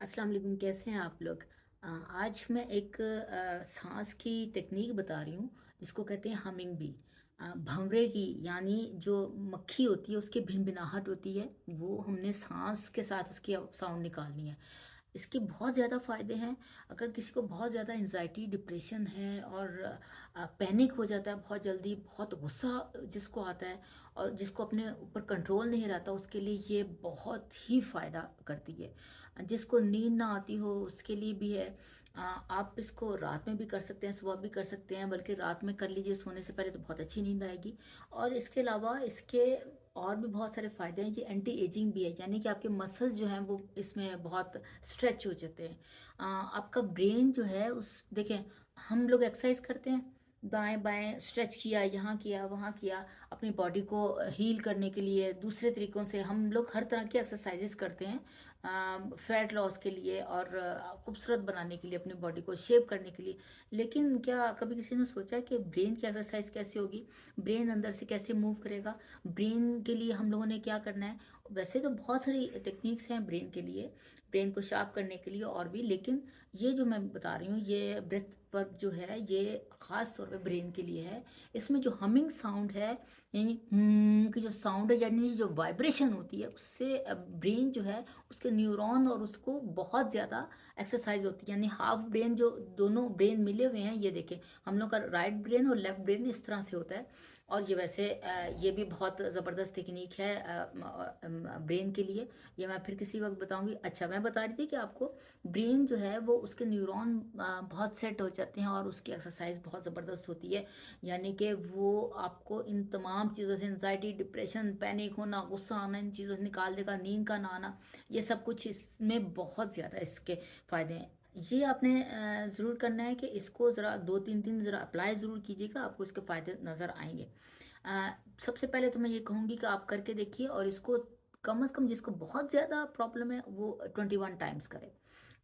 अस्सलाम वालेकुम, कैसे हैं आप लोग? आज मैं एक साँस की टेक्नीक बता रही हूँ, जिसको कहते हैं हमिंग बी। भंवरे की यानी जो मक्खी होती है, उसकी भिनभिनाहट होती है, वो हमने साँस के साथ उसकी साउंड निकालनी है। इसके बहुत ज़्यादा फ़ायदे हैं। अगर किसी को बहुत ज़्यादा एंग्ज़ायटी, डिप्रेशन है और पैनिक हो जाता है बहुत जल्दी, बहुत गुस्सा जिसको आता है और जिसको अपने ऊपर कंट्रोल नहीं रहता, उसके लिए ये बहुत ही फ़ायदा करती है। जिसको नींद ना आती हो उसके लिए भी है। आप इसको रात में भी कर सकते हैं, सुबह भी कर सकते हैं, बल्कि रात में कर लीजिए सोने से पहले तो बहुत अच्छी नींद आएगी। और इसके अलावा इसके और भी बहुत सारे फ़ायदे हैं। ये एंटी एजिंग भी है, यानी कि आपके मसल्स जो हैं वो इसमें बहुत स्ट्रेच हो जाते हैं। आपका ब्रेन जो है उस देखें, हम लोग एक्सरसाइज करते हैं, दाएं बाएं स्ट्रेच किया, यहाँ किया वहाँ किया, अपनी बॉडी को हील करने के लिए दूसरे तरीकों से हम लोग हर तरह की एक्सरसाइजेस करते हैं। फैट लॉस के लिए और खूबसूरत बनाने के लिए, अपनी बॉडी को शेप करने के लिए। लेकिन क्या कभी किसी ने सोचा कि ब्रेन की एक्सरसाइज कैसे होगी, ब्रेन अंदर से कैसे मूव करेगा? ब्रेन के लिए हम लोगों ने क्या करना है? वैसे तो बहुत सारी टेक्निक्स हैं ब्रेन के लिए, ब्रेन को शार्प करने के लिए और भी, लेकिन ये जो मैं बता रही हूँ ये ब्रेथ पर जो है ये ख़ास तौर पे ब्रेन के लिए है। इसमें जो हमिंग साउंड है, यानी की जो साउंड है, यानी जो वाइब्रेशन होती है, उससे ब्रेन जो है उसके न्यूरॉन और उसको बहुत ज़्यादा एक्सरसाइज होती है। यानी हाफ ब्रेन, जो दोनों ब्रेन मिले हुए हैं, ये देखें, हम लोग का राइट ब्रेन और लेफ्ट ब्रेन इस तरह से होता है। और ये वैसे ये भी बहुत ज़बरदस्त टेक्निक है ब्रेन के लिए। ये मैं फिर किसी वक्त बताऊंगी। अच्छा, मैं बता रही थी कि आपको ब्रेन जो है वो उसके न्यूरॉन बहुत सेट हो जाते हैं और उसकी एक्सरसाइज बहुत ज़बरदस्त होती है। यानी कि वो आपको इन तमाम चीज़ों से, एंजाइटी, डिप्रेशन, पैनिक होना, गुस्सा आना, इन चीज़ों से निकाल देगा, नींद का ना आना, ये सब कुछ इसमें बहुत ज़्यादा इसके फ़ायदे हैं। ये आपने ज़रूर करना है कि इसको ज़रा 2-3 दिन ज़रा अप्लाई ज़रूर कीजिएगा, आपको इसके फ़ायदे नज़र आएंगे। अ, सबसे पहले तो मैं ये कहूँगी कि आप करके देखिए और इसको कम से कम, जिसको बहुत ज़्यादा प्रॉब्लम है वो 21 टाइम्स करे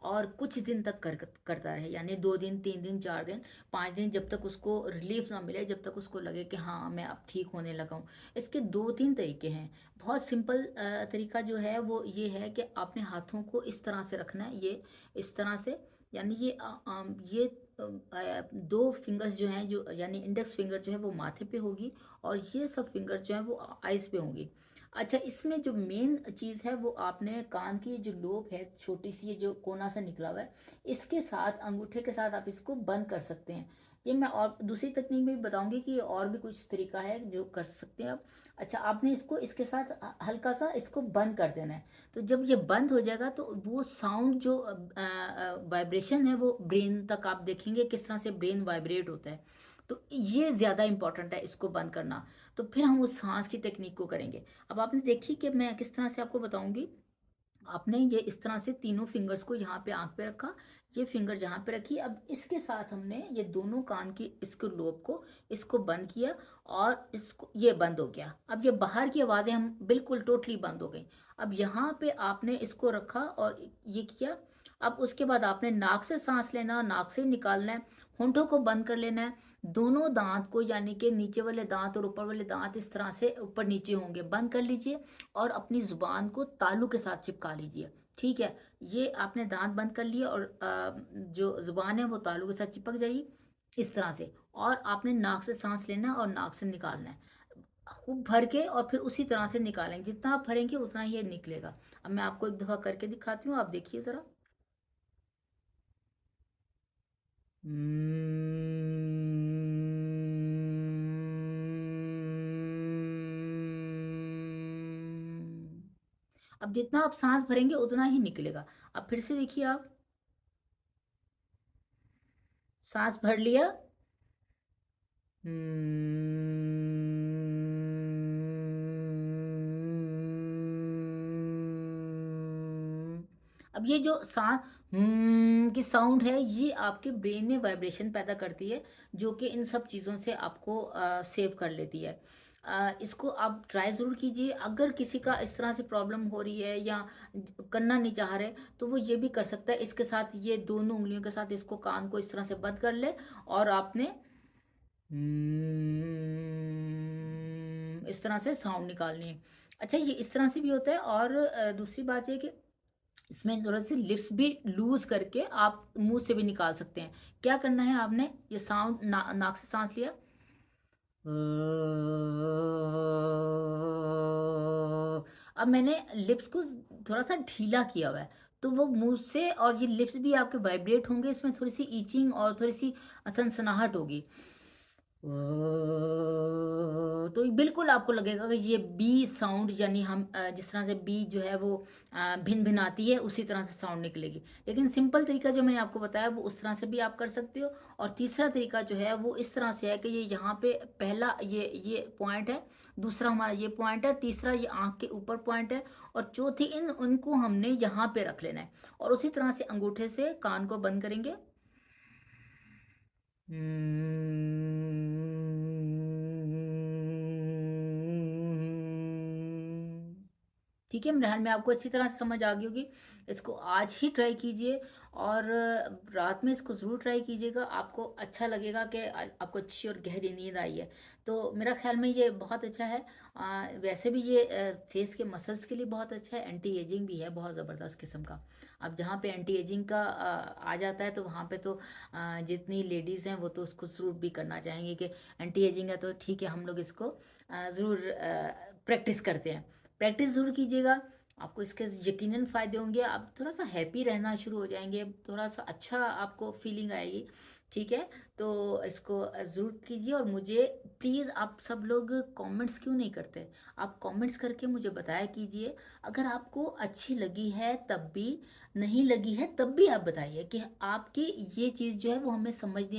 और कुछ दिन तक करता रहे, यानी 2 दिन, 3 दिन, 4 दिन, 5 दिन, जब तक उसको रिलीफ ना मिले, जब तक उसको लगे कि हाँ मैं अब ठीक होने लगा हूँ। इसके 2-3 तरीके हैं। बहुत सिंपल तरीका जो है वो ये है कि आपने हाथों को इस तरह से रखना है, ये इस तरह से, यानी ये 2 फिंगर्स जो हैं, जो यानी इंडेक्स फिंगर जो है वो माथे पे होगी और ये सब फिंगर्स जो हैं वो आइज पे होंगी। अच्छा, इसमें जो मेन चीज़ है वो आपने कान की जो लोब है, छोटी सी, ये जो कोना सा निकला हुआ है, इसके साथ, अंगूठे के साथ आप इसको बंद कर सकते हैं। ये मैं और दूसरी तकनीक में भी बताऊंगी कि और भी कुछ तरीका है जो कर सकते हैं आप। अच्छा, आपने इसको इसके साथ हल्का सा इसको बंद कर देना है। तो जब ये बंद हो जाएगा तो वो साउंड जो वाइब्रेशन है वो ब्रेन तक, आप देखेंगे किस तरह से ब्रेन वाइब्रेट होता है। तो ये ज़्यादा इंपॉर्टेंट है इसको बंद करना। तो फिर हम उस सांस की टेक्निक को करेंगे। अब आपने देखी कि मैं किस तरह से आपको बताऊंगी। आपने ये इस तरह से तीनों फिंगर्स को यहाँ पे आंख पे रखा, ये फिंगर यहाँ पे रखी, अब इसके साथ हमने ये दोनों कान की इसको लोब को, इसको बंद किया और इसको, ये बंद हो गया। अब ये बाहर की आवाज़ें हम बिल्कुल टोटली बंद हो गई। अब यहाँ पे आपने इसको रखा और ये किया। अब उसके बाद आपने नाक से सांस लेना, नाक से निकालना है, होंठों को बंद कर लेना है। दोनों दांत को, यानी कि नीचे वाले दांत और ऊपर वाले दांत इस तरह से ऊपर नीचे होंगे, बंद कर लीजिए और अपनी जुबान को तालू के साथ चिपका लीजिए। ठीक है, ये आपने दांत बंद कर लिए और जो जुबान है वो तालू के साथ चिपक जाएगी इस तरह से। और आपने नाक से सांस लेना है और नाक से निकालना है, खूब भर के, और फिर उसी तरह से निकालेंगे, जितना आप भरेंगे उतना ही ये निकलेगा। अब मैं आपको एक दफा करके दिखाती हूँ, आप देखिए जरा। अब जितना आप सांस भरेंगे उतना ही निकलेगा। अब फिर से देखिए आप, सांस भर लिया। अब ये जो सांस की साउंड है, ये आपके ब्रेन में वाइब्रेशन पैदा करती है, जो कि इन सब चीज़ों से आपको सेव कर लेती है। इसको आप ट्राई ज़रूर कीजिए। अगर किसी का इस तरह से प्रॉब्लम हो रही है या करना नहीं चाह रहे, तो वो ये भी कर सकता है, इसके साथ ये दोनों उंगलियों के साथ इसको, कान को इस तरह से बंद कर ले और आपने इस तरह से साउंड निकालनी है। अच्छा, ये इस तरह से भी होता है। और दूसरी बात ये कि इसमें थोड़े-से लिप्स भी लूज़ करके आप मुँह से भी निकाल सकते हैं। क्या करना है आपने, ये साउंड नाक से साँस लिया। अब मैंने लिप्स को थोड़ा-सा ढीला किया हुआ है, तो वो मुँह से और ये लिप्स भी आपके वाइब्रेट होंगे, इसमें थोड़ी-सी इचिंग और थोड़ी-सी सनसनाहट होगी। तो ये बिल्कुल आपको लगेगा कि ये बी साउंड, यानी हम जिस तरह से बी जो है वो भिन-भिनाती है, उसी तरह से साउंड निकलेगी। लेकिन सिंपल तरीका जो मैंने आपको बताया वो उस तरह से भी आप कर सकते हो, और तीसरा तरीका जो है वो इस तरह से है कि ये यहाँ पे पहला ये पॉइंट है, दूसरा हमारा ये पॉइंट है, तीसरा ये आँख के ऊपर पॉइंट है, और चौथी इनको हमने यहाँ पे रख लेना है, और उसी तरह से अंगूठे से कान को बंद करेंगे। ठीक है, मेरे ख़्याल में आपको अच्छी तरह से समझ आ गई होगी। इसको आज ही ट्राई कीजिए, और रात में इसको ज़रूर ट्राई कीजिएगा। आपको अच्छा लगेगा कि आपको अच्छी और गहरी नींद आई है। तो मेरा ख़्याल में ये बहुत अच्छा है। वैसे भी ये फेस के मसल्स के लिए बहुत अच्छा है, एंटी एजिंग भी है बहुत ज़बरदस्त किस्म का। अब जहाँ पे एंटी एजिंग का आ जाता है, तो वहाँ पे तो जितनी लेडीज़ हैं वो तो उसको ज़रूर भी करना चाहेंगी कि एंटी एजिंग है तो ठीक है, हम लोग इसको ज़रूर प्रैक्टिस करते हैं। प्रैक्टिस ज़रूर कीजिएगा, आपको इसके यकीनन फ़ायदे होंगे। आप थोड़ा-सा हैप्पी रहना शुरू हो जाएँगे, थोड़ा-सा अच्छा आपको फ़ीलिंग आएगी, ठीक है? तो इसको ज़रूर कीजिए, और मुझे प्लीज़, आप सब लोग कमेंट्स क्यों नहीं करते? आप कमेंट्स करके मुझे बताया कीजिए। अगर आपको अच्छी लगी है तब भी, नहीं लगी है तब भी आप बताइए कि आपकी ये चीज़ जो है वो हमें समझ नहीं आई।